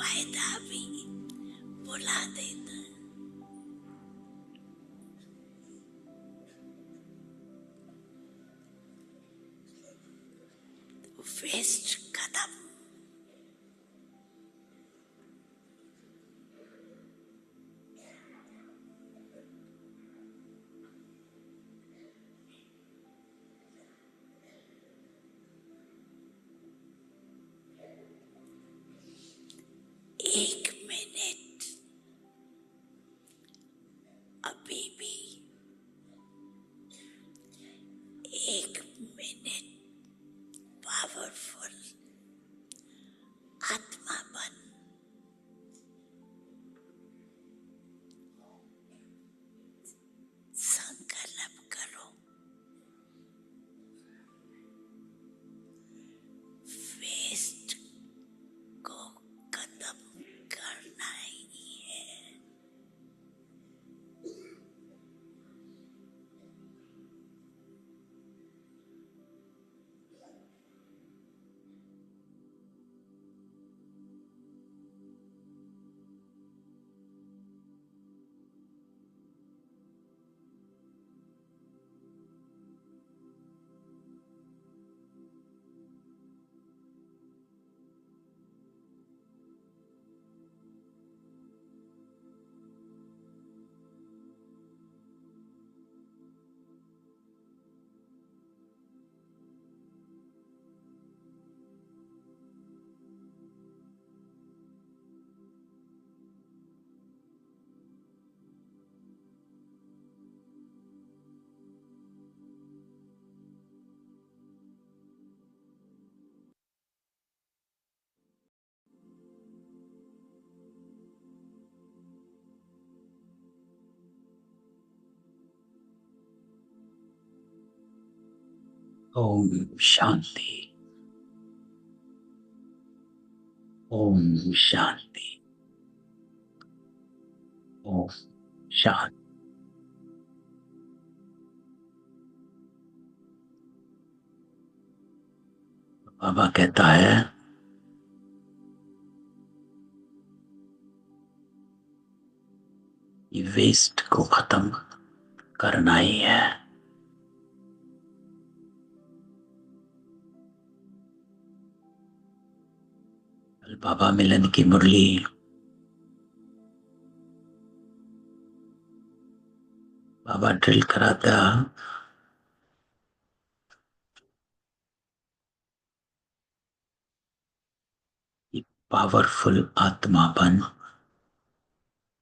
वायदा भी भुला देता। वेस्ट खत्म। एक मिनट अभी भी, एक मिनट पावरफुल आत्मा बन। संकल्प करो, वेस्ट को खत्म करना ही है। ओम शांति। ओम शांति। ओम शांति। बाबा कहता है कि वेस्ट को खत्म करना ही है। कल बाबा मिलन की मुरली बाबा ड्रिल कराता कि पावरफुल आत्मा बन,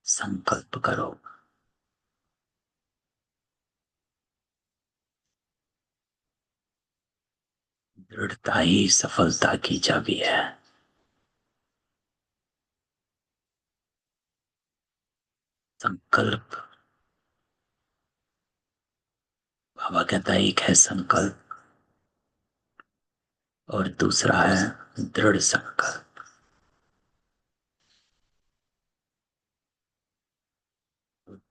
संकल्प करो। दृढ़ता ही सफलता की चाबी है। संकल्प, बाबा कहता है, एक है संकल्प और दूसरा है दृढ़ संकल्प।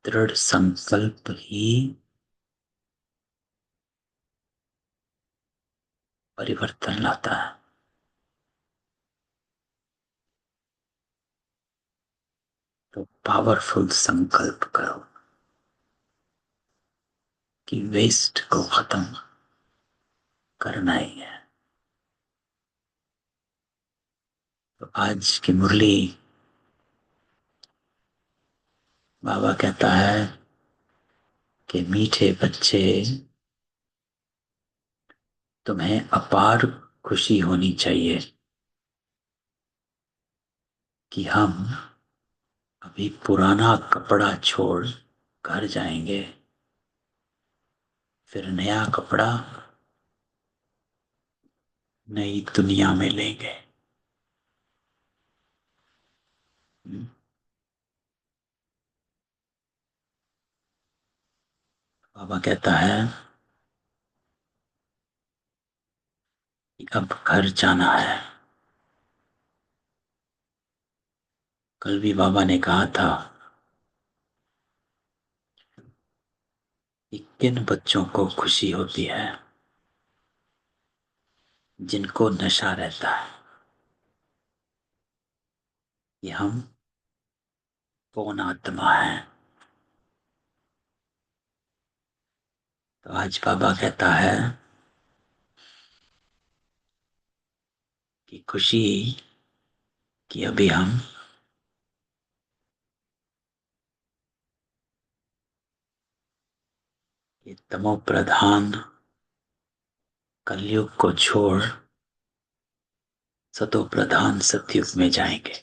दृढ़ संकल्प ही परिवर्तन लाता है। तो पावरफुल संकल्प करो कि वेस्ट को खत्म करना ही है। तो आज की मुरली बाबा कहता है कि मीठे बच्चे, तुम्हें अपार खुशी होनी चाहिए कि हम अभी पुराना कपड़ा छोड़ घर जाएंगे, फिर नया कपड़ा नई दुनिया में लेंगे। बाबा कहता है कि अब घर जाना है। कल भी बाबा ने कहा था कि किन बच्चों को खुशी होती है, जिनको नशा रहता है। कि हम कौन आत्मा है। तो आज बाबा कहता है कि खुशी कि अभी हम ये तमो प्रधान कलयुग को छोड़ सतो प्रधान सतयुग में जाएंगे।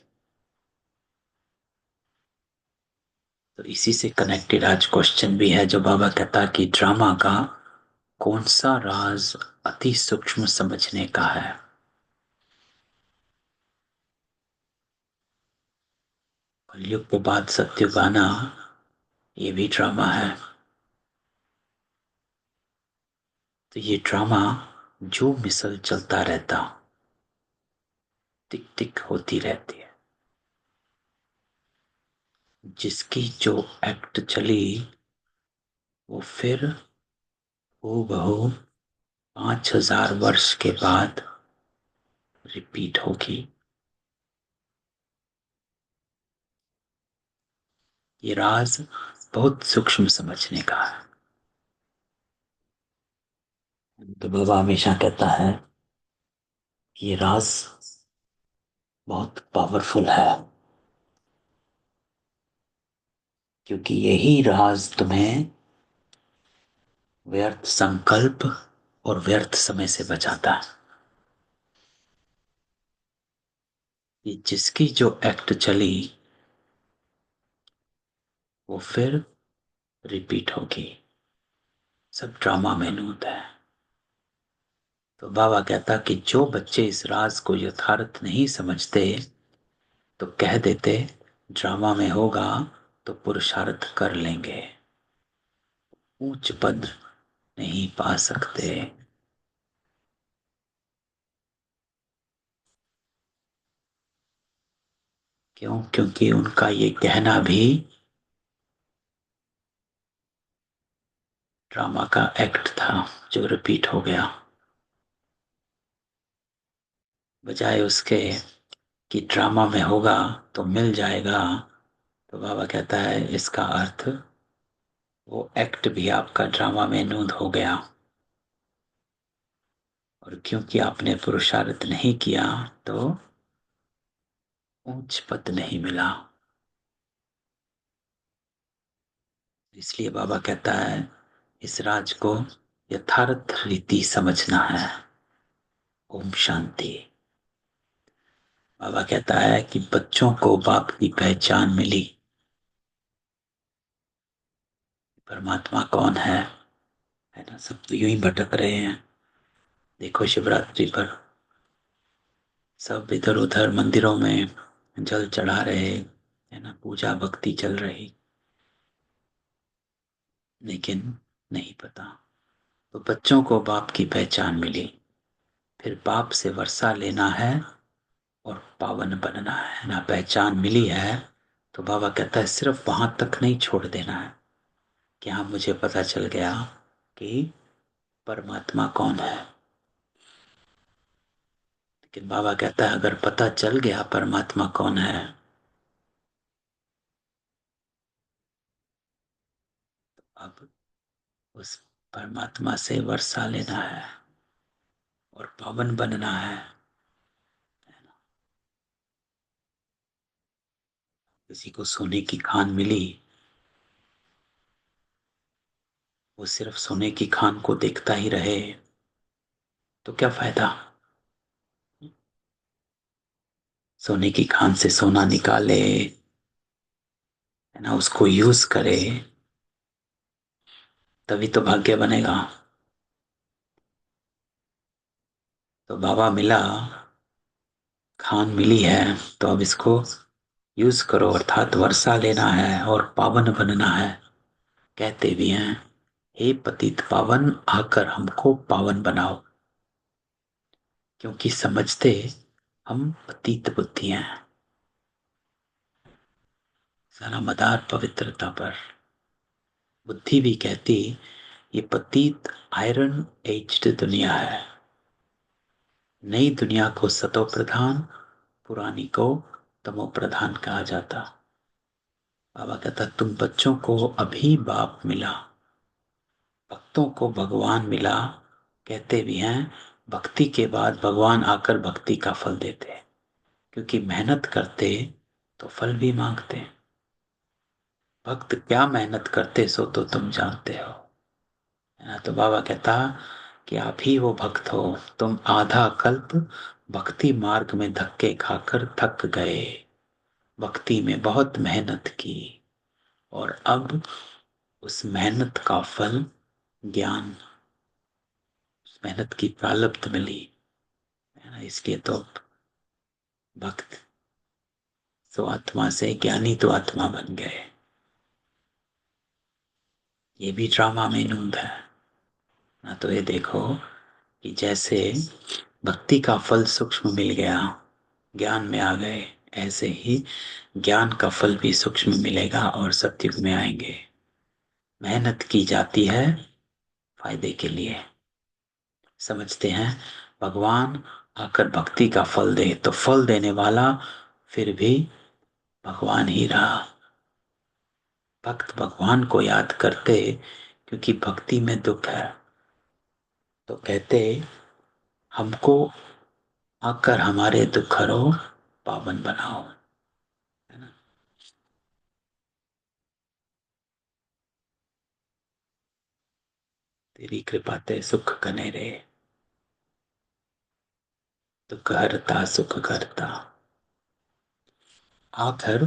तो इसी से कनेक्टेड आज क्वेश्चन भी है, जो बाबा कहता कि ड्रामा का कौन सा राज अति सूक्ष्म समझने का है। कलयुग के बाद सतयुग आना, ये भी ड्रामा है। तो ये ड्रामा जो मिसल चलता रहता, टिक टिक होती रहती है। जिसकी जो एक्ट चली वो फिर हूबहू 5000 वर्ष के बाद रिपीट होगी। ये राज बहुत सूक्ष्म समझने का है। तो बाबा हमेशा कहता है ये राज बहुत पावरफुल है, क्योंकि यही राज तुम्हें व्यर्थ संकल्प और व्यर्थ समय से बचाता है। ये जिसकी जो एक्ट चली वो फिर रिपीट होगी। सब ड्रामा में नूत है। तो बाबा कहता कि जो बच्चे इस राज को यथार्थ नहीं समझते तो कह देते ड्रामा में होगा तो पुरुषार्थ कर लेंगे, ऊंच पद नहीं पा सकते। क्यों? क्योंकि उनका ये कहना भी ड्रामा का एक्ट था जो रिपीट हो गया। बजाय उसके कि ड्रामा में होगा तो मिल जाएगा, तो बाबा कहता है इसका अर्थ वो एक्ट भी आपका ड्रामा में नूंद हो गया। और क्योंकि आपने पुरुषार्थ नहीं किया तो ऊंच पद नहीं मिला। इसलिए बाबा कहता है इस राज को यथार्थ रीति समझना है। ओम शांति। बाबा कहता है कि बच्चों को बाप की पहचान मिली। परमात्मा कौन है ना। सब तो यूं ही भटक रहे हैं। देखो शिवरात्रि पर सब इधर उधर मंदिरों में जल चढ़ा रहे है ना, पूजा भक्ति चल रही, लेकिन नहीं पता। तो बच्चों को बाप की पहचान मिली, फिर बाप से वर्षा लेना है और पावन बनना है ना। पहचान मिली है तो बाबा कहता है सिर्फ वहां तक नहीं छोड़ देना है कि हाँ मुझे पता चल गया कि परमात्मा कौन है। लेकिन बाबा कहता है अगर पता चल गया परमात्मा कौन है, अब उस परमात्मा से वर्षा लेना है और पावन बनना है। किसी को सोने की खान मिली, वो सिर्फ सोने की खान को देखता ही रहे तो क्या फायदा। सोने की खान से सोना निकाले है ना, उसको यूज करे, तभी तो भाग्य बनेगा। तो बाबा मिला, खान मिली है, तो अब इसको यूज करो, अर्थात वर्षा लेना है और पावन बनना है। कहते भी हैं हे पतित पावन आकर हमको पावन बनाओ, क्योंकि समझते हम पतित बुद्धि हैं। सारा मदार पवित्रता पर। बुद्धि भी कहती ये पतित आयरन एज्ड दुनिया है। नई दुनिया को सतो प्रधान, पुरानी को तमो प्रधान कहा जाता। बाबा कहता तुम बच्चों को अभी बाप मिला, भक्तों को भगवान मिला। कहते भी हैं भक्ति के बाद भगवान आकर भक्ति का फल देते हैं, क्योंकि मेहनत करते तो फल भी मांगते। भक्त क्या मेहनत करते सो तो तुम जानते हो, है ना। तो बाबा कहता कि आप ही वो भक्त हो। तुम आधा कल्प भक्ति मार्ग में धक्के खाकर थक गए, भक्ति में बहुत मेहनत की, और अब उस मेहनत का फल ज्ञान, उस मेहनत की प्रालब्ध मिली, है ना। इसलिए तो भक्त तो आत्मा से ज्ञानी तो आत्मा बन गए। ये भी ड्रामा में नूंद है ना। तो ये देखो कि जैसे भक्ति का फल सूक्ष्म मिल गया, ज्ञान में आ गए, ऐसे ही ज्ञान का फल भी सूक्ष्म मिलेगा और सत्युग में आएंगे। मेहनत की जाती है फायदे के लिए, समझते हैं। भगवान आकर भक्ति का फल दे तो फल देने वाला फिर भी भगवान ही रहा। भक्त भगवान को याद करते क्योंकि भक्ति में दुख है, तो कहते हमको आकर हमारे दुख हरो, पावन बनाओ, है ना। तेरी कृपा ते सुख कने रे, दुख हरता सुख करता। आकर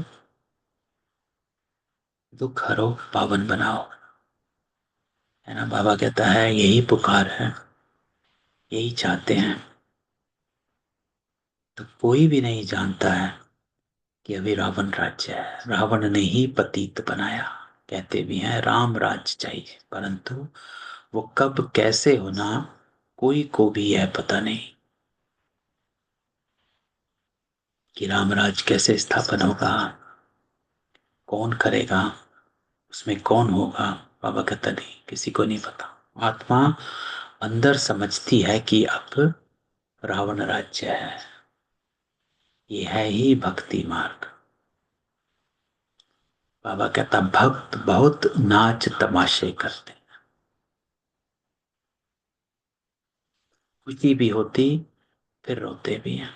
दुख हरो, पावन बनाओ, है ना। बाबा कहता है यही पुकार है, यही चाहते हैं। तो कोई भी नहीं जानता है कि अभी रावण राज्य है, रावण ने ही पतित बनाया। कहते भी हैं राम राज्य चाहिए, परंतु वो कब कैसे होना कोई को भी यह पता नहीं कि रामराज कैसे स्थापन होगा, कौन करेगा, उसमें कौन होगा। बाबा कहता नहीं, किसी को नहीं पता। आत्मा अंदर समझती है कि अब रावण राज्य है, ये है ही भक्ति मार्ग। बाबा कहता भक्त बहुत नाच तमाशे करते, खुशी भी होती फिर रोते भी हैं।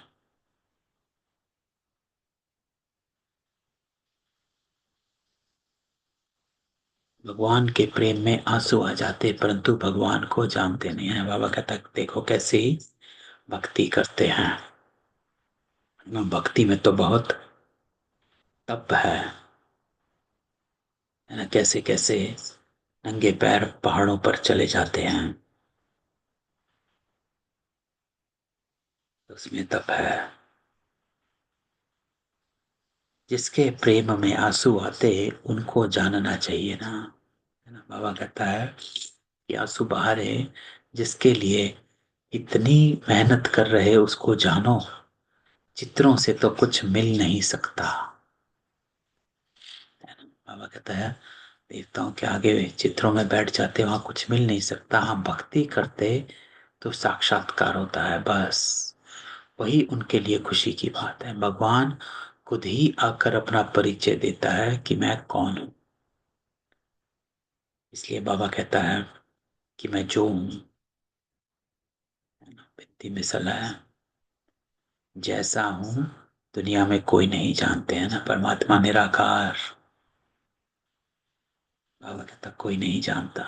भगवान के प्रेम में आंसू आ जाते, परंतु भगवान को जानते नहीं है। बाबा कहता देखो कैसी भक्ति करते हैं। भक्ति में तो बहुत तप है ना। कैसे कैसे नंगे पैर पहाड़ों पर चले जाते हैं, उसमें तप है। जिसके प्रेम में आंसू आते उनको जानना चाहिए ना, है ना। बाबा कहता है कि आंसू बहा रहे जिसके लिए इतनी मेहनत कर रहे उसको जानो, चित्रों से तो कुछ मिल नहीं सकता, है ना। बाबा कहता है देवताओं के आगे चित्रों में बैठ जाते वहां कुछ मिल नहीं सकता, हाँ भक्ति करते तो साक्षात्कार होता है, बस वही उनके लिए खुशी की बात है। भगवान खुद ही आकर अपना परिचय देता है कि मैं कौन हूं। इसलिए बाबा कहता है कि मैं जो हूं, वित्ती में सलाह जैसा हूं दुनिया में कोई नहीं जानते, हैं ना। परमात्मा निराकार, बाबा कहता कोई नहीं जानता।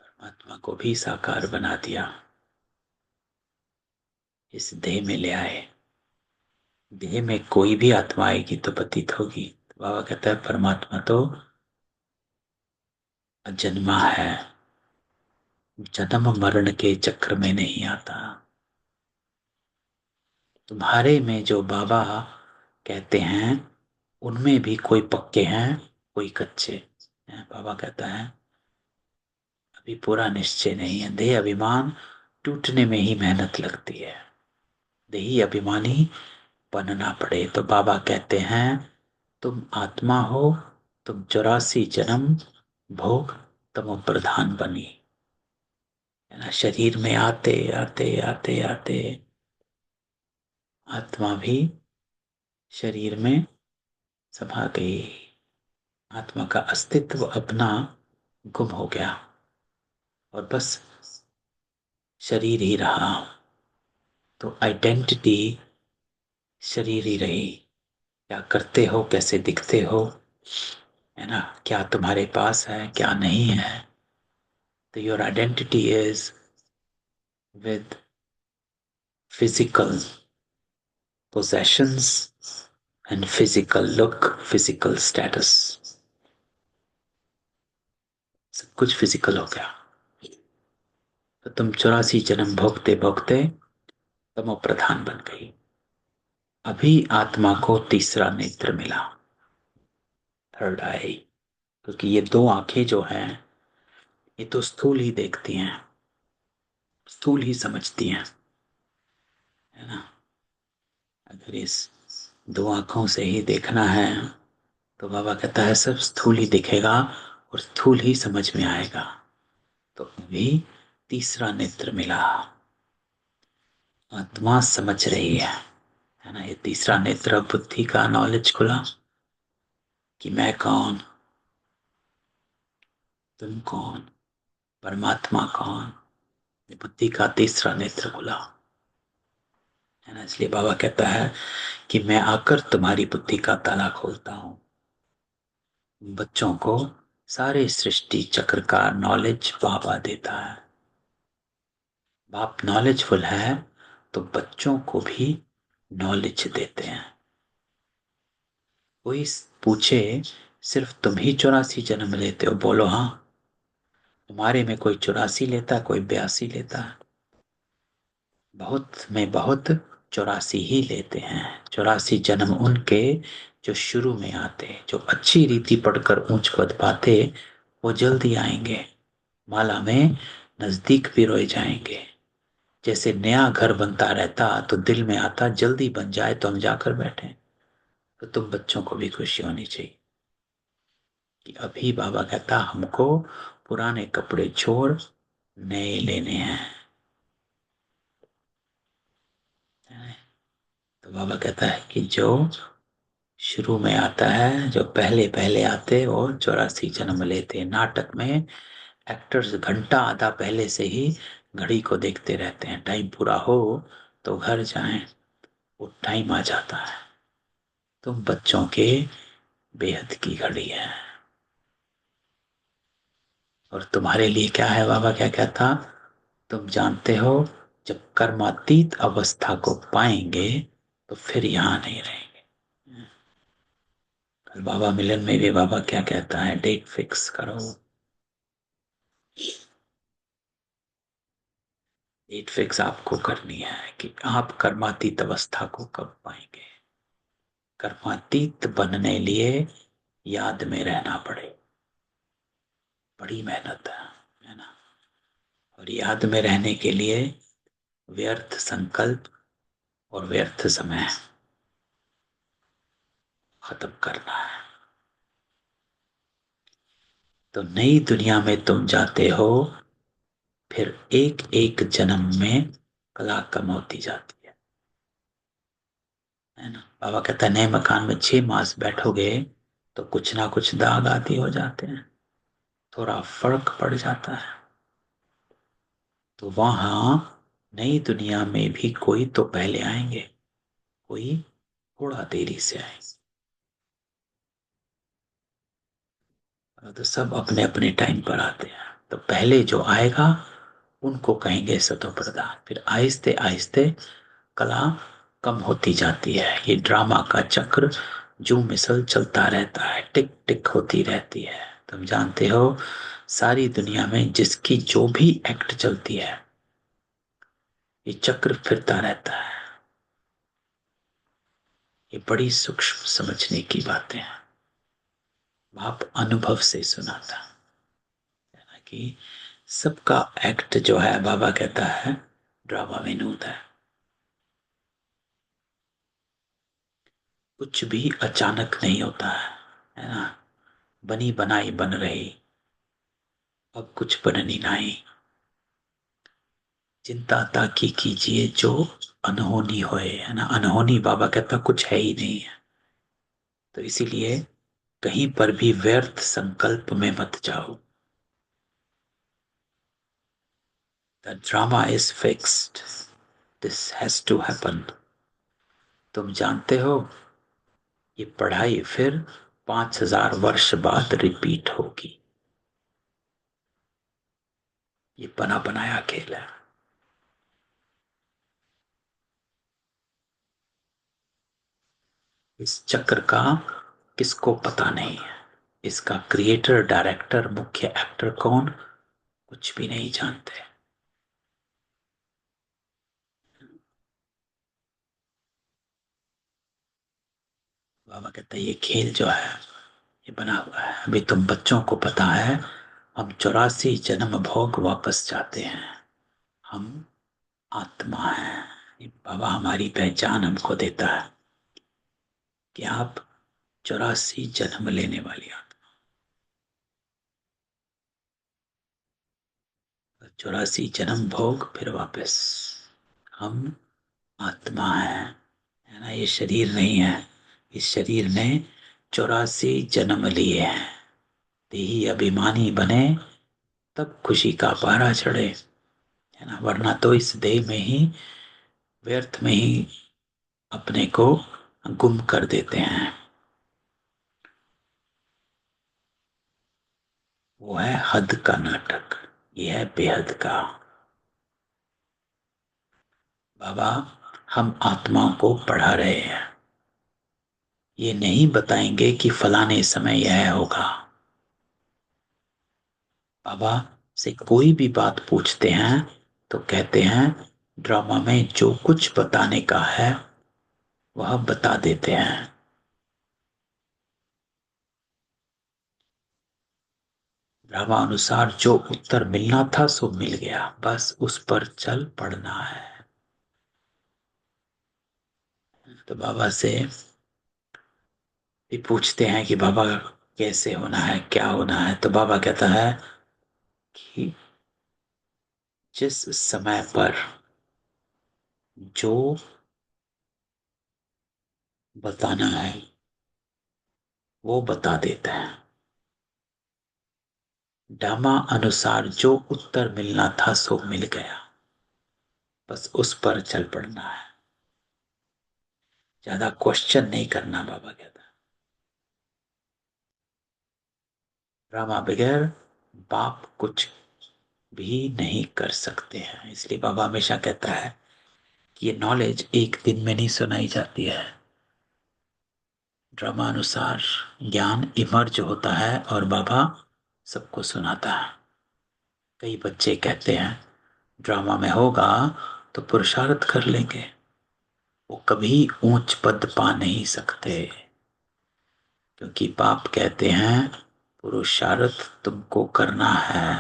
परमात्मा को भी साकार बना दिया, इस देह में ले आए। देह में कोई भी आत्मा आएगी तो पतित होगी। तो बाबा कहता है परमात्मा तो अजन्मा है, जन्म मरण के चक्र में नहीं आता। तुम्हारे में जो बाबा कहते हैं उनमें भी कोई पक्के हैं कोई कच्चे हैं। बाबा कहता है अभी पूरा निश्चय नहीं है। देह अभिमान टूटने में ही मेहनत लगती है, देही अभिमानी बनना पड़े। तो बाबा कहते हैं तुम आत्मा हो, तुम 84 जन्म भोग तमो प्रधान बनी, है ना। शरीर में आते आते आते आते आत्मा भी शरीर में समा गई। आत्मा का अस्तित्व अपना गुम हो गया और बस शरीर ही रहा। तो आइडेंटिटी शरीर ही रही। क्या करते हो, कैसे दिखते हो, है ना, क्या तुम्हारे पास है, क्या नहीं है। तो your identity is with physical possessions and physical look, physical status। सब कुछ फिजिकल हो गया। तो तुम 84 जन्म भोगते भोगते तमो प्रधान बन गई। अभी आत्मा को तीसरा नेत्र मिला, थर्ड आई। क्योंकि ये दो आंखें जो हैं ये तो स्थूल ही देखती हैं, स्थूल ही समझती हैं, है ना। अगर इस दो आंखों से ही देखना है तो बाबा कहता है सब स्थूल ही दिखेगा और स्थूल ही समझ में आएगा। तो अभी तीसरा नेत्र मिला, आत्मा समझ रही है ना। ये तीसरा नेत्र बुद्धि का नॉलेज खुला कि मैं कौन, तुम कौन, परमात्मा कौन। ये बुद्धि का तीसरा नेत्र खुला, है ना। इसलिए बाबा कहता है कि मैं आकर तुम्हारी बुद्धि का ताला खोलता हूं। बच्चों को सारे सृष्टि चक्र का नॉलेज बाबा देता है। बाप नॉलेजफुल है तो बच्चों को भी नॉलेज देते हैं। कोई पूछे सिर्फ तुम ही 84 जन्म लेते हो, बोलो हाँ। तुम्हारे में कोई 84 लेता, कोई 82 लेता है। बहुत में बहुत 84 ही लेते हैं। 84 जन्म उनके जो शुरू में आते, जो अच्छी रीति पढ़कर ऊंच पद पाते, वो जल्दी आएंगे, माला में नजदीक भी रह जाएंगे। जैसे नया घर बनता रहता तो दिल में आता जल्दी बन जाए तो हम जाकर बैठे। तो तुम बच्चों को भी खुशी होनी चाहिए कि अभी बाबा कहता हमको पुराने कपड़े छोड़ नए लेने हैं। तो बाबा कहता है कि जो शुरू में आता है, जो पहले पहले आते वो 84 जन्म लेते हैं। नाटक में एक्टर्स घंटा आधा पहले से ही घड़ी को देखते रहते हैं, टाइम पूरा हो तो घर जाएं। वो टाइम आ जाता है। तुम बच्चों के बेहद की घड़ी है। और तुम्हारे लिए क्या है, बाबा क्या कहता, तुम जानते हो जब कर्मातीत अवस्था को पाएंगे तो फिर यहां नहीं रहेंगे। कल बाबा मिलन में भी बाबा क्या कहता है, डेट फिक्स करो। डेट फिक्स आपको करनी है कि आप कर्मातीत अवस्था को कब पाएंगे। कर्मातीत बनने लिए याद में रहना पड़े, बड़ी मेहनत है ना। और याद में रहने के लिए व्यर्थ संकल्प और व्यर्थ समय खत्म करना है। तो नई दुनिया में तुम जाते हो, फिर एक एक जन्म में कला कम होती जाती है ना। बाबा कहता है नए मकान में 6 मास बैठोगे तो कुछ ना कुछ दाग आदि हो जाते हैं, थोड़ा फर्क पड़ जाता है। तो वहां नई दुनिया में भी कोई तो पहले आएंगे, कोई थोड़ा देरी से आएंगे। तो सब अपने अपने टाइम पर आते हैं। तो पहले जो आएगा उनको कहेंगे सतो प्रधान। फिर आहिस्ते आहिस्ते कला कम होती जाती है। ये ड्रामा का चक्र जो मिसल चलता रहता है, टिक टिक होती रहती है। तुम जानते हो सारी दुनिया में जिसकी जो भी एक्ट चलती है ये चक्र फिरता रहता है। ये बड़ी सूक्ष्म समझने की बातें हैं। आप अनुभव से सुनाता है ना कि सबका एक्ट जो है बाबा कहता है ड्रामा विनोद है। कुछ भी अचानक नहीं होता है ना। बनी बनाई बन रही, अब कुछ बननी नहीं। चिंता ताकि कीजिए जो अनहोनी होए, है ना। अनहोनी बाबा कहता कुछ है ही नहीं है। तो इसीलिए कहीं पर भी व्यर्थ संकल्प में मत जाओ। The drama is fixed, this has to happen. तुम जानते हो ये पढ़ाई फिर 5000 वर्ष बाद रिपीट होगी। ये बना बनाया खेल है। इस चक्र का किसको पता नहीं है। इसका क्रिएटर, डायरेक्टर, मुख्य एक्टर कौन, कुछ भी नहीं जानते। बाबा कहते हैं ये खेल जो है ये बना हुआ है। अभी तुम बच्चों को पता है हम 84 जन्म भोग वापस जाते हैं। हम आत्मा है। ये बाबा हमारी पहचान हमको देता है कि आप 84 जन्म लेने वाली आत्मा। 84 जन्म भोग फिर वापस। हम आत्मा है ना। ये शरीर नहीं है। इस शरीर ने 84 जन्म लिए हैं। देही अभिमानी बने तब खुशी का पारा चढ़े, है ना। वरना तो इस देह में ही, व्यर्थ में ही अपने को गुम कर देते हैं। वो है हद का नाटक, ये है बेहद का। बाबा हम आत्माओं को पढ़ा रहे हैं। ये नहीं बताएंगे कि फलाने समय यह होगा। बाबा से कोई भी बात पूछते हैं तो कहते हैं ड्रामा में जो कुछ बताने का है वह बता देते हैं। ड्रामा अनुसार जो उत्तर मिलना था सो मिल गया, बस उस पर चल पड़ना है। तो बाबा से भी पूछते हैं कि बाबा कैसे होना है, क्या होना है। तो बाबा कहता है कि जिस समय पर जो बताना है वो बता देता है। ड्रामा अनुसार जो उत्तर मिलना था सो मिल गया, बस उस पर चल पड़ना है। ज्यादा क्वेश्चन नहीं करना, बाबा कहता है। ड्रामा बगैर बाप कुछ भी नहीं कर सकते हैं। इसलिए बाबा हमेशा कहता है कि ये नॉलेज एक दिन में नहीं सुनाई जाती है। ड्रामा अनुसार ज्ञान इमर्ज होता है और बाबा सबको सुनाता है। कई बच्चे कहते हैं ड्रामा में होगा तो पुरुषार्थ कर लेंगे। वो कभी ऊंच पद पा नहीं सकते, क्योंकि बाप कहते हैं पुरुषार्थ तुमको करना है।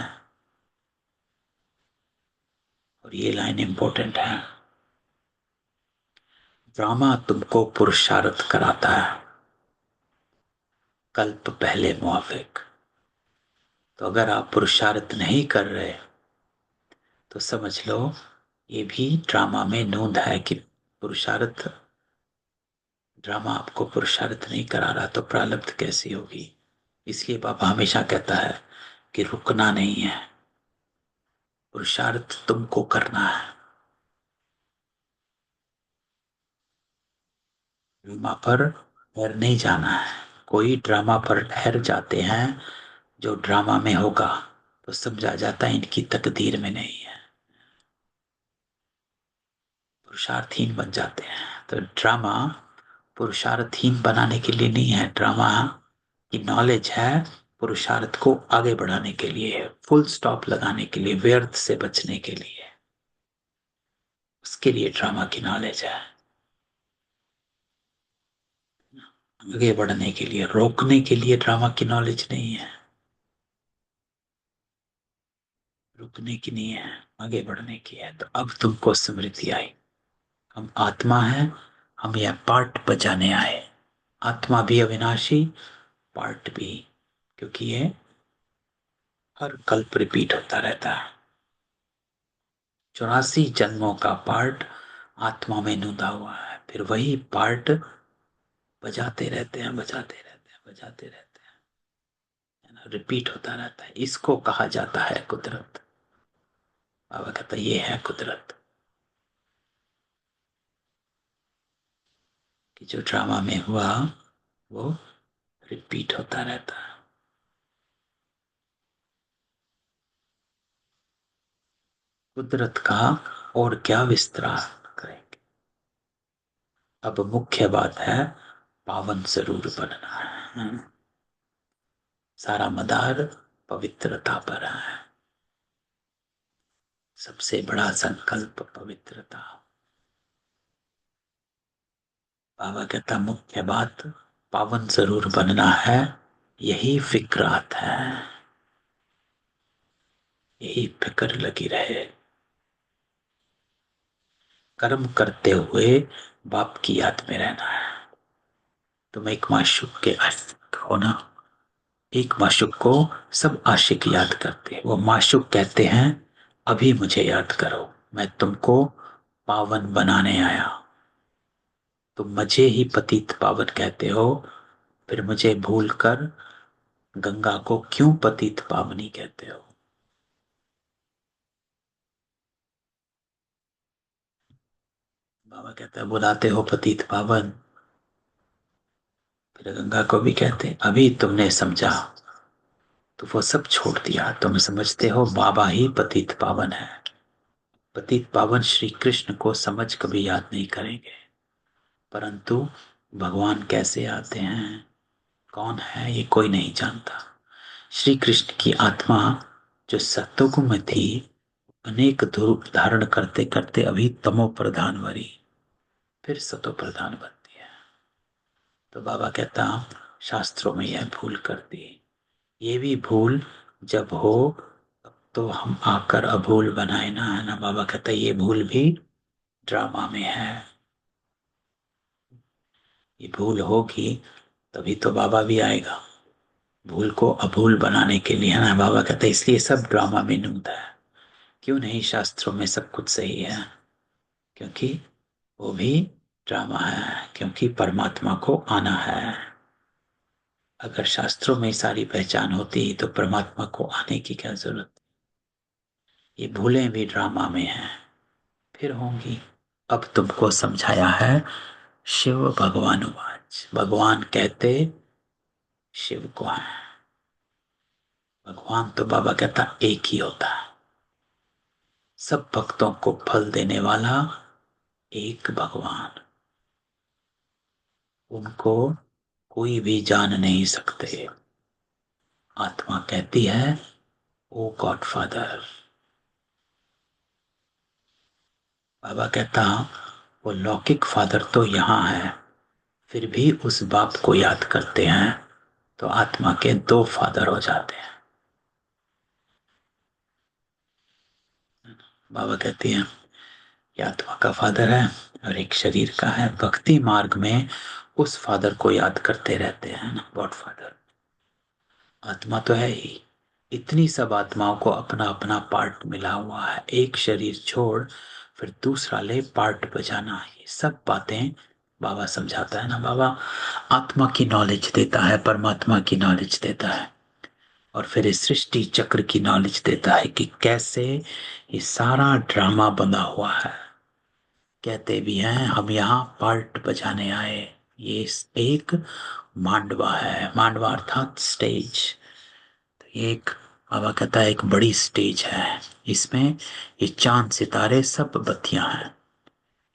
और ये लाइन इंपॉर्टेंट है। ड्रामा तुमको पुरुषार्थ कराता है कल्प पहले मुआफिक। तो अगर आप पुरुषार्थ नहीं कर रहे तो समझ लो ये भी ड्रामा में नोंद है कि पुरुषार्थ, ड्रामा आपको पुरुषार्थ नहीं करा रहा तो प्रारब्ध कैसी होगी। इसलिए बाबा हमेशा कहता है कि रुकना नहीं है, पुरुषार्थ तुमको करना है। ड्रामा पर ठहर नहीं जाना है। कोई ड्रामा पर ठहर जाते हैं जो ड्रामा में होगा तो समझा जाता है इनकी तकदीर में नहीं है, पुरुषार्थहीन बन जाते हैं। तो ड्रामा पुरुषार्थहीन बनाने के लिए नहीं है। ड्रामा की नॉलेज है पुरुषार्थ को आगे बढ़ाने के लिए है, फुल स्टॉप लगाने के लिए, व्यर्थ से बचने के लिए। उसके लिए ड्रामा की नॉलेज है। आगे बढ़ने के लिए, रोकने के लिए ड्रामा की नॉलेज नहीं है। रुकने की नहीं है, आगे बढ़ने की है। तो अब तुमको स्मृति आई, हम आत्मा है, हम यह पार्ट बजाने आए। आत्मा भी अविनाशी, पार्ट भी, क्योंकि ये हर कल्प रिपीट होता रहता है। 84 जन्मों का पार्ट आत्मा में नूंदा हुआ है, फिर वही पार्ट बजाते रहते हैं, बजाते रहते हैं, बजाते रहते हैं, है ना, रिपीट होता रहता है। इसको कहा जाता है कुदरत। बाबा कहता है ये है कुदरत, कि जो ड्रामा में हुआ वो रिपीट होता रहता है। कुदरत का और क्या विस्तार करेंगे। अब मुख्य बात है पावन जरूर बनना है। सारा मदार पवित्रता पर है। सबसे बड़ा संकल्प पवित्रता। बाबा कहता मुख्य बात पावन जरूर बनना है, यही फिक्रात है, यही फिक्र लगी रहे। कर्म करते हुए बाप की याद में रहना है। तुम एक माशूक के आशिक हो ना, एक माशूक को सब आशिक याद करते हैं। वो माशूक कहते हैं अभी मुझे याद करो, मैं तुमको पावन बनाने आया। तुम मुझे ही पतित पावन कहते हो, फिर मुझे भूल कर गंगा को क्यों पतित पावनी कहते हो। बाबा कहते हैं बुलाते हो पतित पावन, फिर गंगा को भी कहते हैं अभी तुमने समझा तो वो सब छोड़ दिया। तुम समझते हो बाबा ही पतित पावन है। पतित पावन श्री कृष्ण को समझ कभी याद नहीं करेंगे, परंतु भगवान कैसे आते हैं, कौन है, ये कोई नहीं जानता। श्री कृष्ण की आत्मा जो सत्युग में थी, अनेक रूप धारण करते करते अभी तमो प्रधान बनी, फिर सतो प्रधान बनती है। तो बाबा कहता शास्त्रों में यह भूल कर दी। ये भी भूल जब हो तो हम आकर अभूल बनाए ना, है ना। बाबा कहता ये भूल भी ड्रामा में है। ये भूल होगी तभी तो बाबा भी आएगा, भूल को अभूल बनाने के लिए, है ना। बाबा कहते इसलिए सब ड्रामा में नूंद है। क्यों नहीं शास्त्रों में सब कुछ सही है, क्योंकि वो भी ड्रामा है, क्योंकि परमात्मा को आना है। अगर शास्त्रों में सारी पहचान होती तो परमात्मा को आने की क्या जरूरत। ये भूलें भी ड्रामा में हैं, फिर होंगी। अब तुमको समझाया है शिव भगवानुवाच। भगवान कहते शिव को है। भगवान तो बाबा कहता एक ही होता है। सब भक्तों को फल देने वाला एक भगवान, उनको कोई भी जान नहीं सकते। आत्मा कहती है ओ गॉड फादर। बाबा कहता वो लौकिक फादर तो यहाँ है, फिर भी उस बाप को याद करते हैं तो आत्मा के दो फादर हो जाते हैं। बाबा कहती हैं ये आत्मा का फादर है और एक शरीर का है। भक्ति मार्ग में उस फादर को याद करते रहते हैं ना, गॉड फादर। आत्मा तो है ही, इतनी सब आत्माओं को अपना अपना पार्ट मिला हुआ है। एक शरीर छोड़ फिर दूसरा ले, पार्ट बजाना, ये सब बातें बाबा समझाता है ना। बाबा आत्मा की नॉलेज देता है, परमात्मा की नॉलेज देता है, और फिर इस सृष्टि चक्र की नॉलेज देता है कि कैसे ये सारा ड्रामा बना हुआ है। कहते भी हैं हम यहाँ पार्ट बजाने आए। ये एक मांडवा है, मांडवा अर्थात स्टेज। तो ये एक बाबा कहता है एक बड़ी स्टेज है, इसमें ये चांद सितारे सब बत्तियां हैं।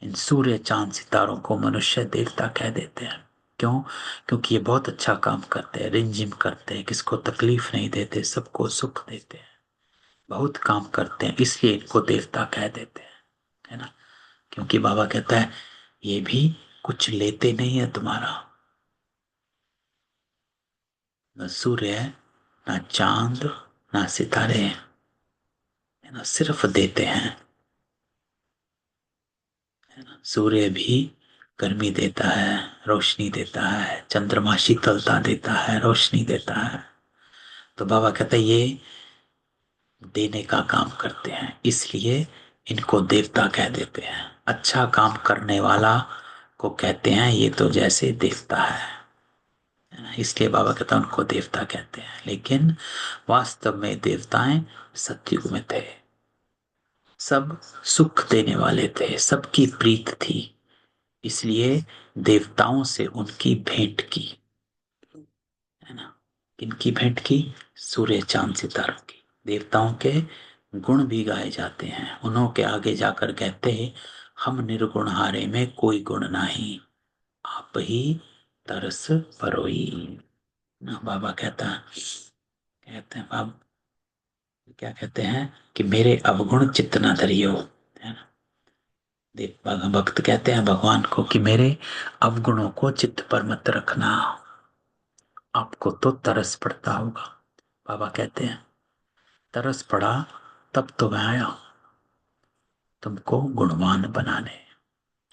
इन सूर्य चांद सितारों को मनुष्य देवता कह देते हैं। क्यों? क्योंकि ये बहुत अच्छा काम करते हैं, रिमझिम करते हैं, किसको तकलीफ नहीं देते, सबको सुख देते हैं, बहुत काम करते हैं, इसलिए इनको देवता कह देते हैं, है ना। क्योंकि बाबा कहता है ये भी कुछ लेते नहीं है तुम्हारा, न सूर्य, न चांद, न सितारे, है ना, सिर्फ देते हैं, है ना। सूर्य भी गर्मी देता है, रोशनी देता है, चंद्रमा शीतलता देता है, रोशनी देता है। तो बाबा कहते हैं ये देने का काम करते हैं, इसलिए इनको देवता कह देते हैं। अच्छा काम करने वाला को कहते हैं ये तो जैसे देवता है ना। इसलिए बाबा कहता है उनको देवता कहते हैं, लेकिन वास्तव में देवताएं सतयुग में थे। सब सुख देने वाले थे, सबकी प्रीत थी, इसलिए देवताओं से उनकी भेंट की, है ना। किनकी भेंट की? सूर्य चांद सितारों की। देवताओं के गुण भी गाए जाते हैं, उन्हों के आगे जाकर कहते हैं हम निर्गुण हारे में कोई गुण नहीं, आप ही तरस परोई ना। बाबा कहते हैं बाबा क्या कहते हैं कि मेरे अवगुण चित्त न धरियो, है ना। भक्त कहते हैं भगवान को कि मेरे अवगुणों को चित्त पर मत रखना, आपको तो तरस पड़ता होगा। बाबा कहते हैं तरस पड़ा तब तो मैं आया तुमको गुणवान बनाने,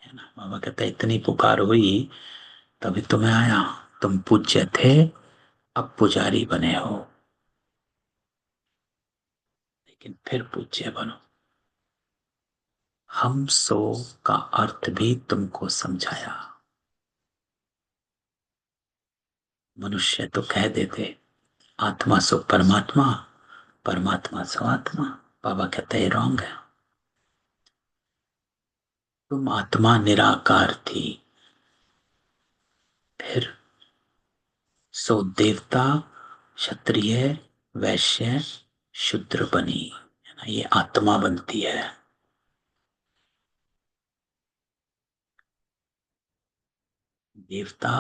है ना। बाबा कहते हैं इतनी पुकार हुई तभी तो मैं आया, तुम पूज्य थे अब पुजारी बने हो, लेकिन फिर पूज्य बनो। हम सो का अर्थ भी तुमको समझाया। मनुष्य तो कह देते आत्मा सो परमात्मा, परमात्मा सो आत्मा। बाबा कहते हैं रॉन्ग है। तुम आत्मा निराकार थी, फिर सो देवता, क्षत्रिय, वैश्य, शूद्र बनी, है ना। ये आत्मा बनती है। देवता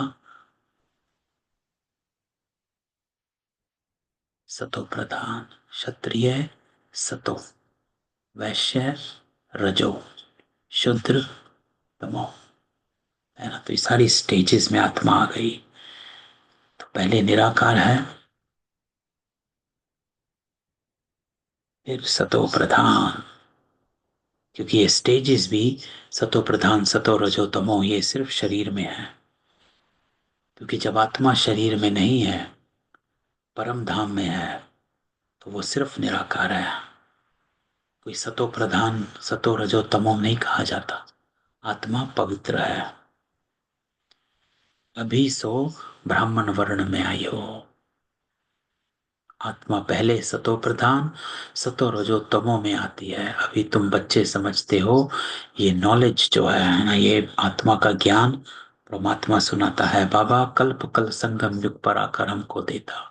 सतो प्रधान, क्षत्रिय सतो, वैश्य रजो, शूद्र तमो, है ना। तो ये सारी स्टेजेस में आत्मा आ गई। तो पहले निराकार है, फिर सतो प्रधान, क्योंकि ये स्टेजेस भी सतो प्रधान सतो रजो तमो ये सिर्फ शरीर में है। क्योंकि जब आत्मा शरीर में नहीं है, परम धाम में है, तो वो सिर्फ निराकार है। कोई सतो प्रधान सतो रजो तमो नहीं कहा जाता। आत्मा पवित्र है। अभी सो ब्राह्मण वर्ण में आई हो। आत्मा पहले सतो प्रधान सतो रजो तमो में आती है। अभी तुम बच्चे समझते हो ये नॉलेज जो है ना, ये आत्मा का ज्ञान परमात्मा सुनाता है। बाबा कल्प कल संगम युग पर आकर हमको देता।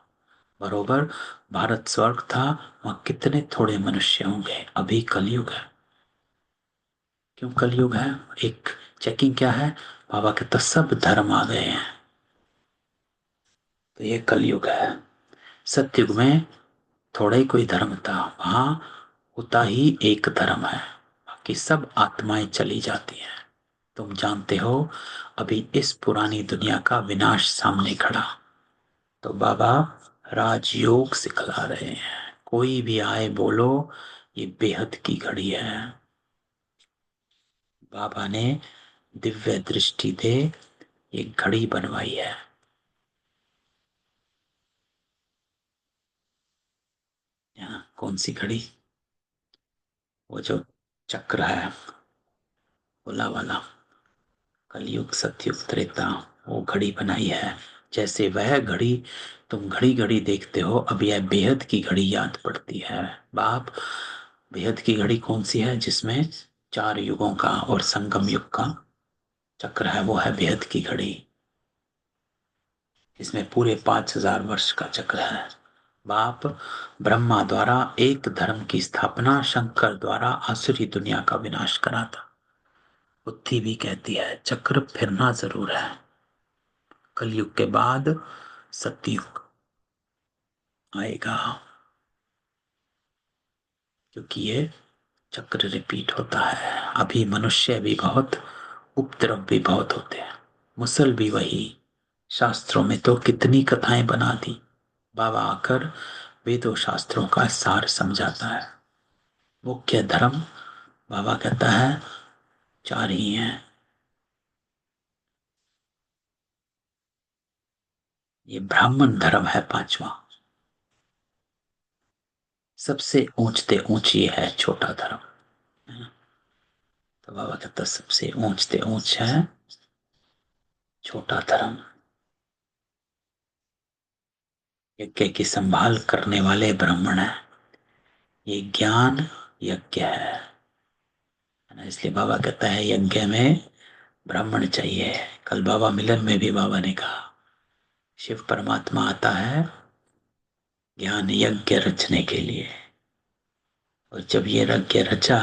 बरोबर भारत स्वर्ग था, वहां कितने थोड़े मनुष्य होंगे। अभी कलयुग है। क्यों कलयुग है? एक चेकिंग क्या है? बाबा कहता सब धर्म आ गए हैं, तो ये कलयुग है। सतयुग में थोड़ा ही कोई धर्म था, वहां होता ही एक धर्म है, बाकी सब आत्माएं चली जाती हैं। तुम जानते हो अभी इस पुरानी दुनिया का विनाश सामने खड़ा, तो बाबा राजयोग सिखला रहे हैं। कोई भी आए बोलो ये बेहद की घड़ी है। बाबा ने दिव्य दृष्टि दे ये घड़ी बनवाई है। यहाँ कौन सी घड़ी? वो जो चक्र है गोला वाला, कलयुग सतयुग त्रेता, वो घड़ी बनाई है। जैसे वह घड़ी तुम घड़ी घड़ी देखते हो, अब यह बेहद की घड़ी याद पड़ती है। बाप बेहद की घड़ी कौन सी है? जिसमें चार युगों का और संगम युग का चक्र है, वो है बेहद की घड़ी। इसमें पूरे 5,000 वर्ष का चक्र है। बाप ब्रह्मा द्वारा एक धर्म की स्थापना, शंकर द्वारा आसुरी दुनिया का विनाश करा था। बुद्धि भी कहती है चक्र फिरना जरूर है। कलयुग के बाद सतयुग आएगा, क्योंकि ये चक्र रिपीट होता है। अभी मनुष्य भी बहुत, उपद्रव भी बहुत होते हैं, मुसल भी वही। शास्त्रों में तो कितनी कथाएं बना दी। बाबा आकर वेदों शास्त्रों का सार समझाता है। मुख्य धर्म बाबा कहता है चार ही हैं। ये ब्राह्मण धर्म है पांचवा, सबसे ऊंचते ऊंची है छोटा धर्म। तो बाबा कहता सबसे ऊंच से ऊंच है छोटा धर्म। यज्ञ की संभाल करने वाले ब्राह्मण है, ये ज्ञान यज्ञ है ना। इसलिए बाबा कहता है यज्ञ में ब्राह्मण चाहिए। कल बाबा मिलन में भी बाबा ने कहा शिव परमात्मा आता है ज्ञान यज्ञ रचने के लिए, और जब ये यज्ञ रचा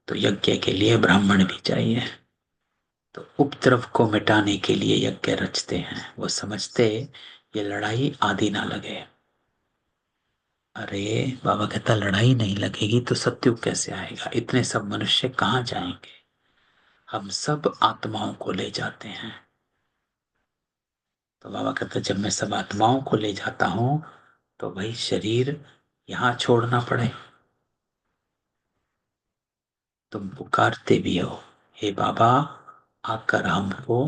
तो यज्ञ के लिए ब्राह्मण भी चाहिए। तो उपद्रव को मिटाने के लिए यज्ञ रचते हैं। वो समझते ये लड़ाई आदि ना लगे। अरे बाबा कहता लड़ाई नहीं लगेगी तो सत्युग कैसे आएगा? इतने सब मनुष्य कहाँ जाएंगे? हम सब आत्माओं को ले जाते हैं। तो बाबा कहता जब मैं सब आत्माओं को ले जाता हूं तो भाई शरीर यहां छोड़ना पड़े। तुम पुकारते भी हो हे बाबा आकर हमको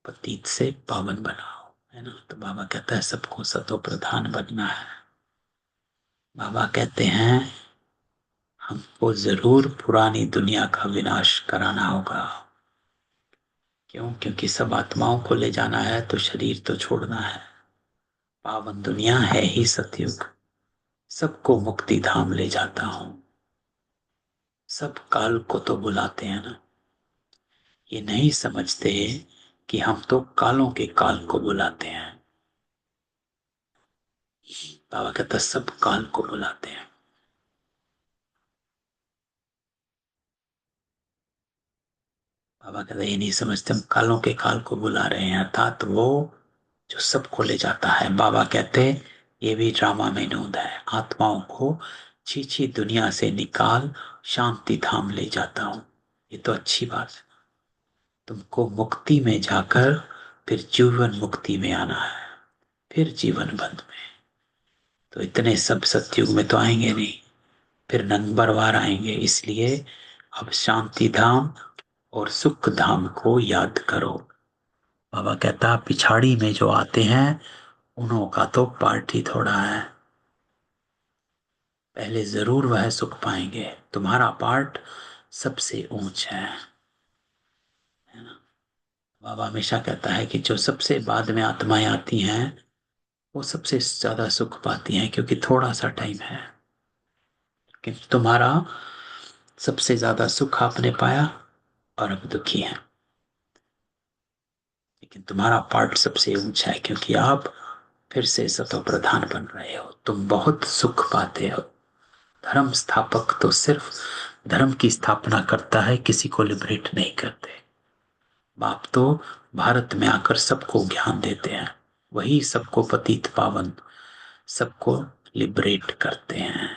पतित से पावन बनाओ, है ना। तो बाबा कहता है सबको सतो प्रधान बनना है। बाबा कहते हैं हमको जरूर पुरानी दुनिया का विनाश कराना होगा। क्यों? क्योंकि सब आत्माओं को ले जाना है तो शरीर तो छोड़ना है। पावन दुनिया है ही सतयुग, सबको मुक्ति धाम ले जाता हूं। सब काल को तो बुलाते हैं ना, ये नहीं समझते कि हम तो कालों के काल को बुलाते हैं। बाबा कहता सब काल को बुलाते हैं। बाबा कहता ये नहीं समझते हम कालों के काल को बुला रहे हैं, अर्थात वो जो सबको ले जाता है। बाबा कहते ये भी ड्रामा में नूंद है, आत्माओं को छीछी दुनिया से निकाल शांति धाम ले जाता हूं। ये तो अच्छी बात है। तुमको मुक्ति में जाकर फिर जीवन मुक्ति में आना है, फिर जीवन बंध में। तो इतने सब सतयुग में तो आएंगे नहीं, फिर नंबर वार आएंगे। इसलिए अब शांति धाम और सुख धाम को याद करो। बाबा कहता पिछाड़ी में जो आते हैं उन्हों का तो पार्ट ही थोड़ा है, पहले जरूर वह सुख पाएंगे। तुम्हारा पार्ट सबसे ऊंच है ना। बाबा हमेशा कहता है कि जो सबसे बाद में आत्माएं आती हैं वो सबसे ज्यादा सुख पाती हैं, क्योंकि थोड़ा सा टाइम है। कि तुम्हारा सबसे ज्यादा सुख आपने पाया और अब दुखी है, लेकिन तुम्हारा पार्ट सबसे ऊंचा है क्योंकि आप फिर से सतो प्रधान बन रहे हो। तुम बहुत सुख पाते हो। धर्म स्थापक तो सिर्फ धर्म की स्थापना करता है, किसी को लिबरेट नहीं करते। बाप तो भारत में आकर सबको ज्ञान देते हैं, वही सबको पतित पावन सबको लिबरेट करते हैं।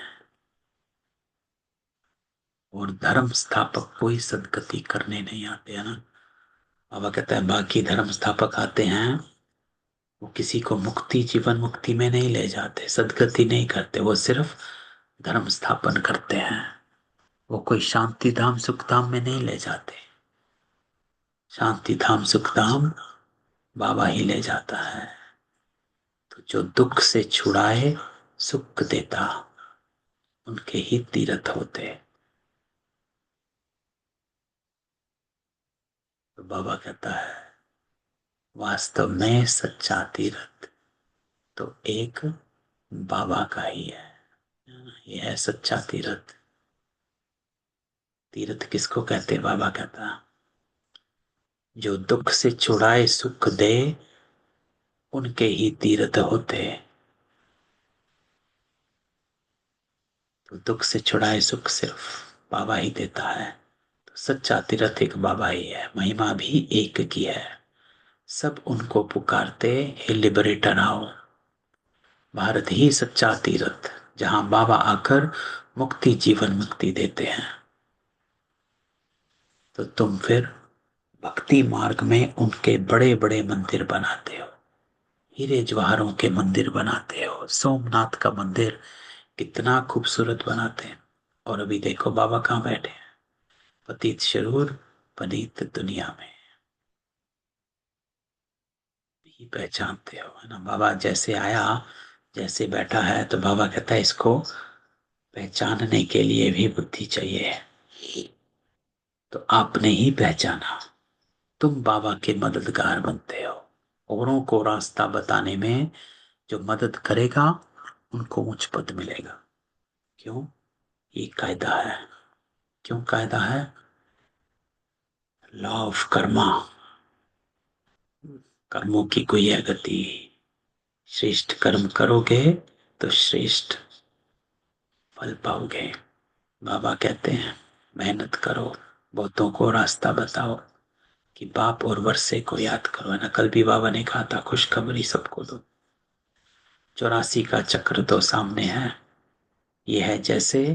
और धर्म स्थापक कोई सदगति करने नहीं आते, है ना। बाबा कहता है बाकी धर्म स्थापक आते हैं वो किसी को मुक्ति जीवन मुक्ति में नहीं ले जाते, सदगति नहीं करते, वो सिर्फ धर्म स्थापन करते हैं। वो कोई शांति धाम सुख धाम में नहीं ले जाते। शांति धाम सुख धाम बाबा ही ले जाता है। तो जो दुख से छुड़ाए सुख देता उनके ही तीर्थ होते। तो बाबा कहता है वास्तव में सच्चा तीर्थ तो एक बाबा का ही है। यह है सच्चा तीर्थ। तीर्थ किसको कहते? बाबा कहता जो दुख से छुड़ाए सुख दे उनके ही तीर्थ होते। तो दुख से छुड़ाए सुख सिर्फ बाबा ही देता है। तो सच्चा तीर्थ एक बाबा ही है, महिमा भी एक की है। सब उनको पुकारते हे लिबरेटर आओ। भारत ही सच्चा तीर्थ जहां बाबा आकर मुक्ति जीवन मुक्ति देते हैं। तो तुम फिर भक्ति मार्ग में उनके बड़े बड़े मंदिर बनाते हो, हीरे जवाहरों के मंदिर बनाते हो। सोमनाथ का मंदिर कितना खूबसूरत बनाते हैं। और अभी देखो बाबा कहाँ बैठे हैं, पतित शरूर पनीत दुनिया में भी पहचानते हो, है ना। बाबा जैसे आया जैसे बैठा है, तो बाबा कहता है इसको पहचानने के लिए भी बुद्धि चाहिए। तो आपने ही पहचाना, तुम बाबा के मददगार बनते हो। औरों को रास्ता बताने में जो मदद करेगा उनको उच्च पद मिलेगा। क्यों? ये कायदा है। क्यों कायदा है? Law of Karma. कर्मों की कोई है गति। श्रेष्ठ कर्म करोगे तो श्रेष्ठ फल पाओगे। बाबा कहते हैं मेहनत करो, बहुतों को रास्ता बताओ, कि बाप और वर्षे को याद करो। है ना, कल भी बाबा ने कहा था खुशखबरी सबको दो। 84 का चक्र तो सामने है। यह है जैसे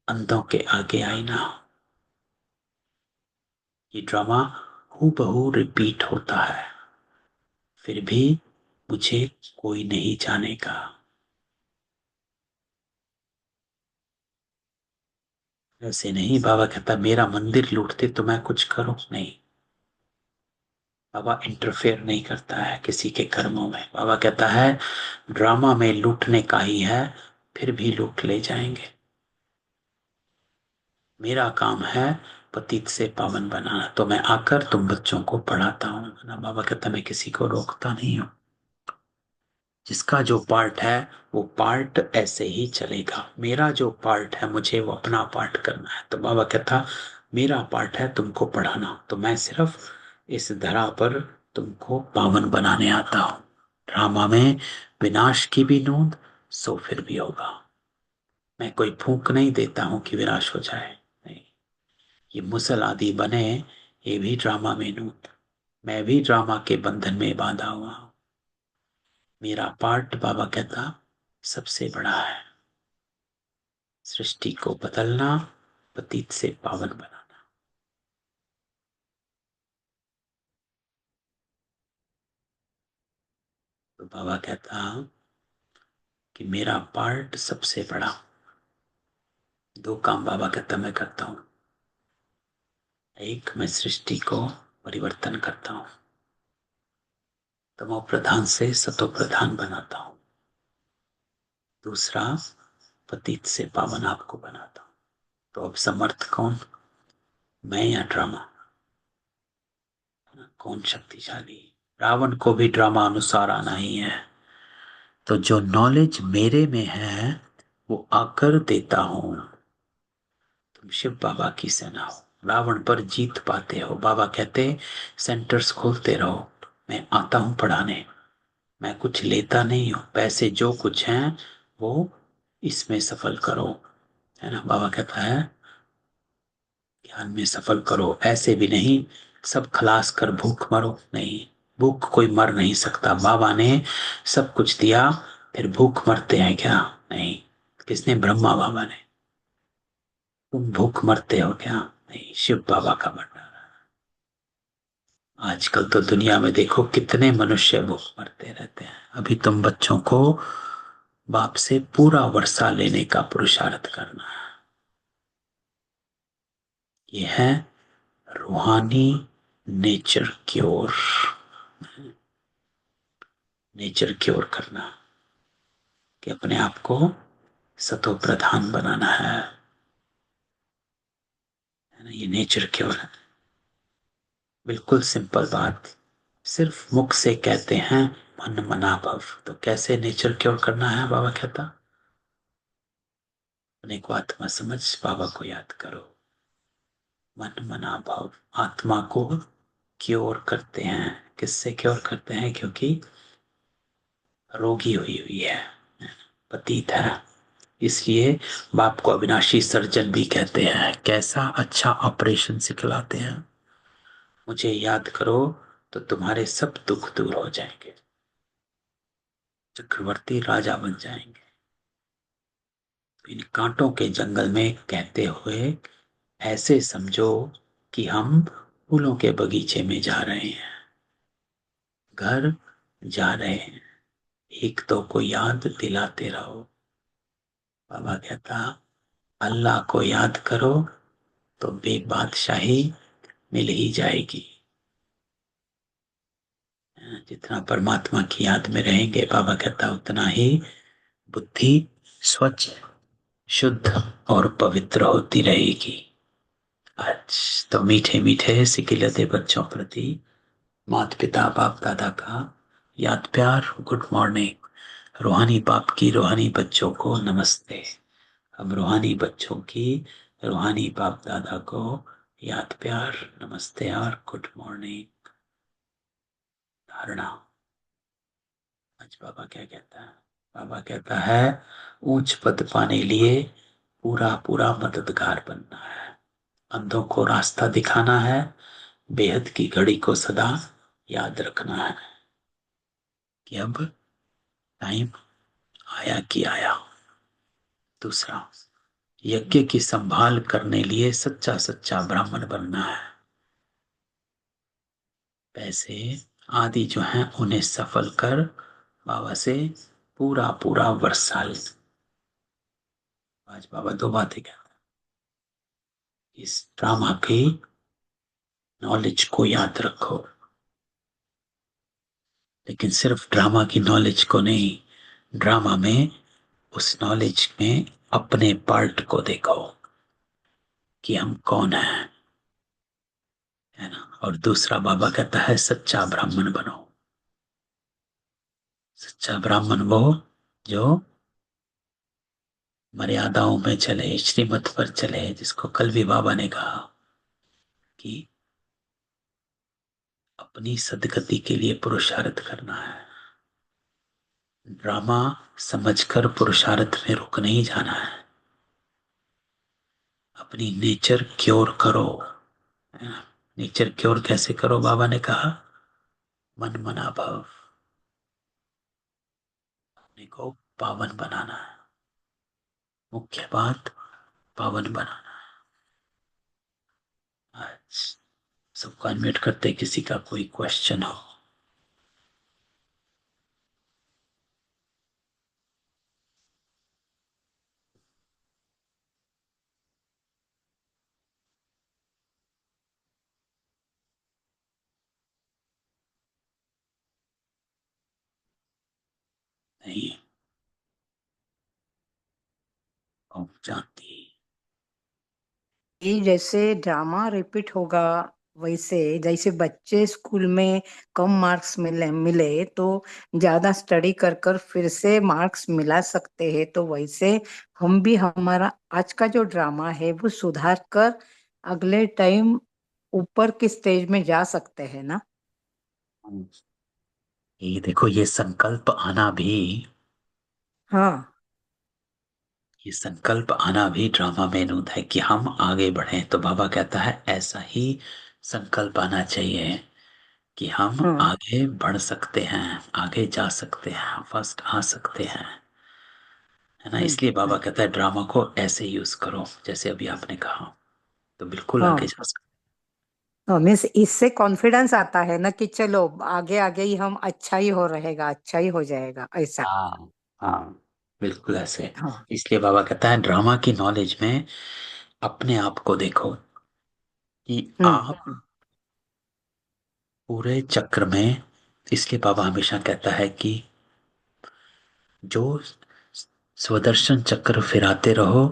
अंधों के आगे आईना। ये ड्रामा हूबहू रिपीट होता है, फिर भी मुझे कोई नहीं जानेगा। ऐसे नहीं, बाबा कहता मेरा मंदिर लूटते तो मैं कुछ करूं नहीं। बाबा इंटरफेयर नहीं करता है किसी के कर्मों में। बाबा कहता है ड्रामा में लूटने का ही है, फिर भी लूट ले जाएंगे। मेरा काम है पतित से पावन बनाना, तो मैं आकर तुम बच्चों को पढ़ाता हूँ ना। बाबा कहता मैं किसी को रोकता नहीं हूँ। जिसका जो पार्ट है वो पार्ट ऐसे ही चलेगा। मेरा जो पार्ट है मुझे वो अपना पार्ट करना है। तो बाबा कहता मेरा पार्ट है तुमको पढ़ाना, तो मैं सिर्फ इस धरा पर तुमको पावन बनाने आता हूँ। ड्रामा में विनाश की भी नोंद सो फिर भी होगा। मैं कोई फूंक नहीं देता हूं कि विनाश हो जाए, नहीं। ये मुसल आदि बने, ये भी ड्रामा में नोंद। मैं भी ड्रामा के बंधन में बांधा हुआ हूं। मेरा पार्ट बाबा कहता सबसे बड़ा है, सृष्टि को बदलना, पतित से पावन बनाना। तो बाबा कहता कि मेरा पार्ट सबसे बड़ा। दो काम बाबा कहता मैं करता हूं। एक, मैं सृष्टि को परिवर्तन करता हूं, तमो प्रधान से सतो प्रधान बनाता हूं। दूसरा, पतित से पावन आपको बनाता हूं। तो अब समर्थ कौन, मैं या ड्रामा? कौन शक्तिशाली? रावण को भी ड्रामा अनुसार आना ही है। तो जो नॉलेज मेरे में है वो आकर देता हूं। तुम शिव बाबा की सेना हो, रावण पर जीत पाते हो। बाबा कहते सेंटर्स खोलते रहो, मैं आता हूं पढ़ाने। मैं कुछ लेता नहीं हूं, पैसे जो कुछ हैं वो इसमें सफल करो। है ना, बाबा कहता है ज्ञान में सफल करो। ऐसे भी नहीं सब खलास कर भूख मरो, नहीं। भूख कोई मर नहीं सकता। बाबा ने सब कुछ दिया, फिर भूख मरते हैं क्या? नहीं। किसने? ब्रह्मा बाबा ने। तुम भूख मरते हो क्या? नहीं, शिव बाबा का भंडारा। आजकल तो दुनिया में देखो कितने मनुष्य भूख मरते रहते हैं। अभी तुम बच्चों को बाप से पूरा वर्षा लेने का पुरुषार्थ करना है। ये है रूहानी नेचर क्योर। नेचर क्योर करना, कि अपने आप को सतो प्रधान बनाना है ना, ये नेचर क्योर है। बिल्कुल सिंपल बात, सिर्फ मुख से कहते हैं मन मना भव। तो कैसे नेचर क्योर करना है? बाबा कहता अपने को आत्मा समझ बाबा को याद करो। मन मना भाव, आत्मा को क्योर करते हैं। किससे क्योर करते हैं? क्योंकि रोगी हुई हुई है, पतित है। इसलिए बाप को अविनाशी सर्जन भी कहते हैं। कैसा अच्छा ऑपरेशन सिखलाते हैं। मुझे याद करो तो तुम्हारे सब दुख दूर हो जाएंगे, चक्रवर्ती राजा बन जाएंगे। तो इन कांटों के जंगल में कहते हुए ऐसे समझो कि हम फूलों के बगीचे में जा रहे हैं, घर जा रहे हैं। एक तो को याद दिलाते रहो। बाबा कहता अल्लाह को याद करो तो बेबादशाही मिल ही जाएगी। जितना परमात्मा की याद में रहेंगे, बाबा कहता उतना ही बुद्धि स्वच्छ, शुद्ध और पवित्र होती रहेगी। आज तो मीठे मीठे सिकिलते बच्चों प्रति माता पिता बाप दादा का याद प्यार गुड मॉर्निंग। रूहानी बाप की रूहानी बच्चों को नमस्ते। अब रूहानी बच्चों की रूहानी बाप दादा को याद प्यार नमस्ते और गुड मॉर्निंग। धारणा। आज बाबा क्या कहता है? बाबा कहता है ऊंच पद पाने लिए पूरा पूरा मददगार बनना है, अंधों को रास्ता दिखाना है, बेहद की घड़ी को सदा याद रखना है कि अब टाइम आया कि आया। दूसरा, यज्ञ की संभाल करने लिए सच्चा सच्चा ब्राह्मण बनना है। पैसे आदि जो हैं उन्हें सफल कर बाबा से पूरा पूरा वर्षा ले। आज बाबा दो बातें कहते हैं। इस ड्रामा की नॉलेज को याद रखो, लेकिन सिर्फ ड्रामा की नॉलेज को नहीं, ड्रामा में उस नॉलेज में अपने पार्ट को देखो कि हम कौन हैं, है ना। और दूसरा बाबा कहता है सच्चा ब्राह्मण बनो। सच्चा ब्राह्मण वो जो मर्यादाओं में चले, श्रीमत पर चले, जिसको कल भी बाबा ने कहा कि अपनी सदगति के लिए पुरुषार्थ करना है। ड्रामा समझकर पुरुषार्थ में रुक नहीं जाना है, अपनी नेचर क्योर करो, है ना। नेचर क्योर कैसे करो? बाबा ने कहा मन मना भाव, अपने को पावन बनाना है। मुख्य बात पावन बनाना। आज सबको अनम्यूट करते, किसी का कोई क्वेश्चन हो? नहीं? ओम शांति। ये जैसे ड्रामा रिपीट होगा, वैसे जैसे बच्चे स्कूल में कम मार्क्स मिले तो ज्यादा स्टडी कर कर फिर से मार्क्स मिला सकते हैं, तो वैसे हम भी हमारा आज का जो ड्रामा है वो सुधार कर अगले टाइम ऊपर की स्टेज में जा सकते हैं ना। ये देखो, ये संकल्प आना भी, हाँ। ये संकल्प आना भी ड्रामा में नूत है कि हम आगे बढ़ें। तो बाबा कहता है ऐसा ही संकल्प आना चाहिए कि हम हाँ। आगे बढ़ सकते हैं, आगे जा सकते हैं, फर्स्ट आ सकते हैं, है ना। हम्म। इसलिए बाबा हम्म। कहता है ड्रामा को ऐसे यूज करो जैसे अभी आपने कहा, तो बिल्कुल आगे हाँ। जा सकते हाँ, मीन्स इससे कॉन्फिडेंस आता है ना कि चलो आगे आगे ही हम अच्छा ही हो रहेगा, अच्छा ही हो जाएगा ऐसा। हैं। हाँ हाँ, बिल्कुल ऐसे। हाँ। इसलिए बाबा कहता है ड्रामा की नॉलेज में अपने आप को देखो कि आप हम्म। पूरे चक्र में, इसलिए बाबा हमेशा कहता है कि जो स्वदर्शन चक्र फिराते रहो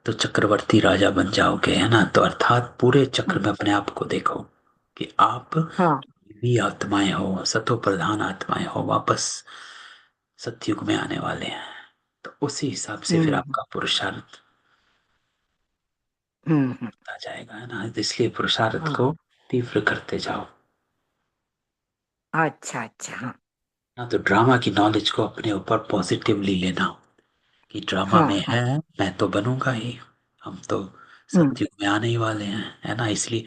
तो चक्रवर्ती राजा बन जाओगे, है ना। तो अर्थात पूरे चक्र में अपने आप को देखो कि आप हाँ। भी आत्माएं हो, सतो प्रधान आत्माएं हो, वापस सतयुग में आने वाले हैं। तो उसी हिसाब से फिर हम्म। आपका पुरुषार्थ हम्म। आ जाएगा, है ना। इसलिए पुरुषार्थ हाँ। को तीव्र करते जाओ अच्छा अच्छा। हाँ। ना। तो ड्रामा की नॉलेज को अपने ऊपर पॉजिटिवली लेना कि ड्रामा हाँ। में हाँ। है, मैं तो बनूंगा ही, हम तो हम्म। सतयुग में आने ही वाले हैं, है ना। इसलिए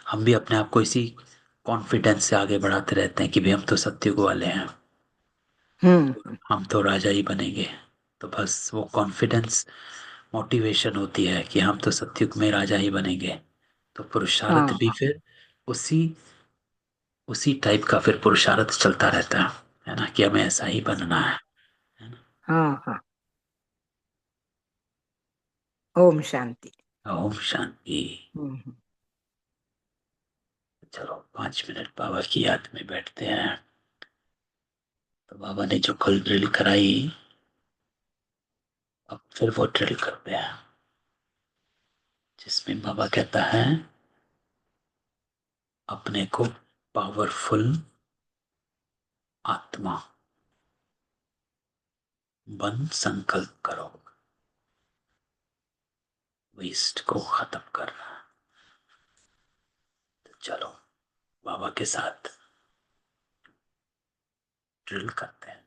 हम भी अपने आप को इसी कॉन्फिडेंस से आगे बढ़ाते रहते हैं कि भाई हम तो सतयुग वाले हैं, हम्म। हम तो राजा ही बनेंगे। तो बस वो कॉन्फिडेंस मोटिवेशन होती है कि हम तो सतयुग में राजा ही बनेंगे। तो पुरुषार्थ हाँ। भी फिर उसी उसी टाइप का फिर पुरुषार्थ चलता रहता है ना, कि हमें ऐसा ही बनना है ना। हाँ। हाँ। ओम शांति। ओम शांति। हम्म। चलो 5 मिनट बाबा की याद में बैठते हैं। तो बाबा ने जो कल ड्रिल कराई, अब फिर वो ड्रिल करते हैं जिसमें बाबा कहता है अपने को पावरफुल आत्मा बन संकल्प करो, वेस्ट को खत्म करना। तो चलो बाबा के साथ ड्रिल करते हैं।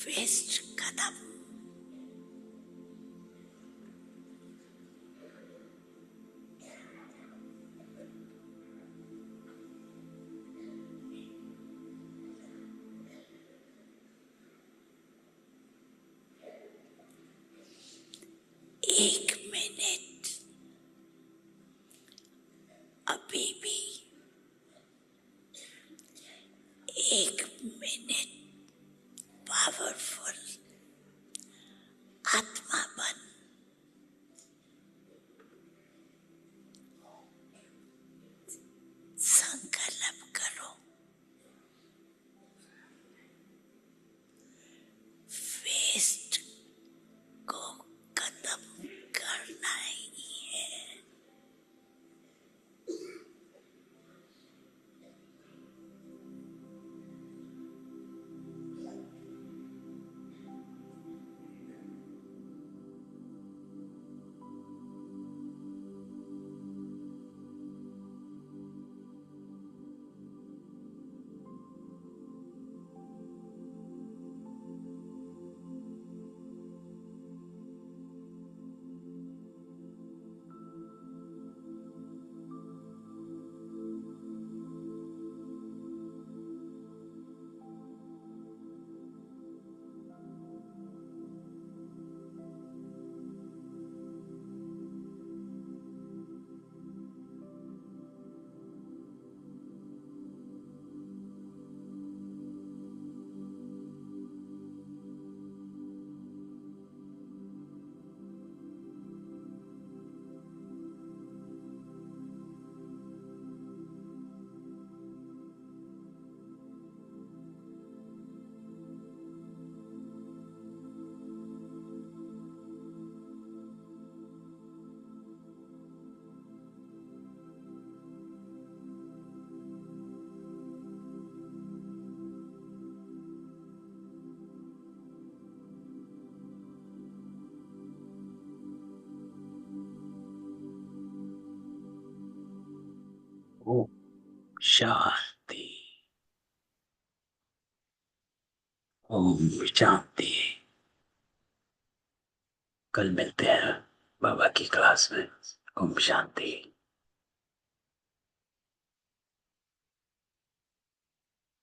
वेस्ट खत्म। एक मिनट अभी भी, एक मिनट पावरफुल आत्मा बन संकल्प करो, वेस्ट को खत्म करना ही है। ओम शांति। ओम शांति। कल मिलते हैं बाबा की क्लास में। ओम शांति।